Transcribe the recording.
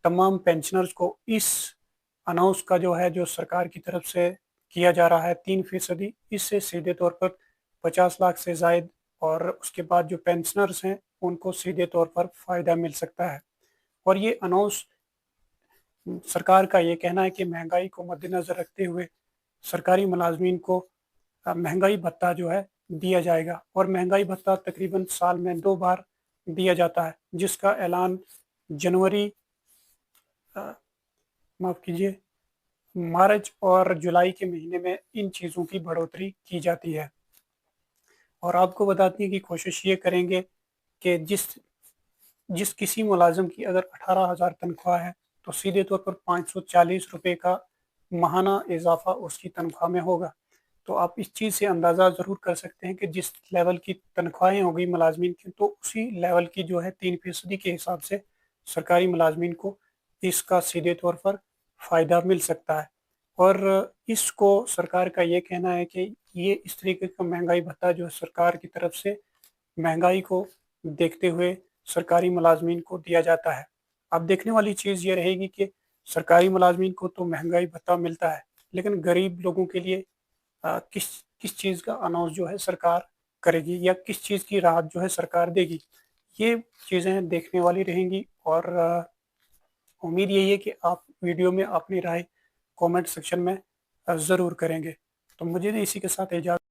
तमाम पेंशनर्स को इस अनाउंस का जो सरकार की तरफ से किया जा रहा है 3%, इससे सीधे तौर पर 50 लाख से जायद और उसके बाद जो पेंशनर्स हैं उनको सीधे तौर पर फ़ायदा मिल सकता है। और ये अनाउंस सरकार का ये कहना है कि महंगाई को मद्देनज़र रखते हुए सरकारी मुलाजमीन को महंगाई भत्ता जो है दिया जाएगा, और महंगाई भत्ता तकरीबन साल में 2 बार दिया जाता है, जिसका ऐलान जनवरी माफ़ कीजिए मार्च और जुलाई के महीने में इन चीज़ों की बढ़ोतरी की जाती है। और आपको बताने की कोशिश ये करेंगे कि जिस जिस किसी मुलाजिम की अगर 18,000 तनख्वाह है तो सीधे तौर पर 540 रुपए का माहाना इजाफा उसकी तनख्वाह में होगा। तो आप इस चीज़ से अंदाज़ा ज़रूर कर सकते हैं कि जिस लेवल की तनख्वाहें होगी मुलाजमीन की, तो उसी लेवल की जो है 3% के हिसाब से सरकारी मुलाजमीन को इसका सीधे तौर पर फ़ायदा मिल सकता है। और इसको सरकार का ये कहना है कि ये इस तरीके का महंगाई भत्ता जो सरकार की तरफ से महंगाई को देखते हुए सरकारी मुलाजमीन को दिया जाता है। अब देखने वाली चीज़ ये रहेगी कि सरकारी मुलाजमीन को तो महंगाई भत्ता मिलता है, लेकिन गरीब लोगों के लिए किस किस चीज़ का अनाउंस जो है सरकार करेगी या किस चीज़ की राहत जो है सरकार देगी, ये चीज़ें देखने वाली रहेंगी। और उम्मीद यही है कि आप वीडियो में अपनी राय कमेंट सेक्शन में ज़रूर करेंगे। तो मुझे इसी के साथ इजाज़त।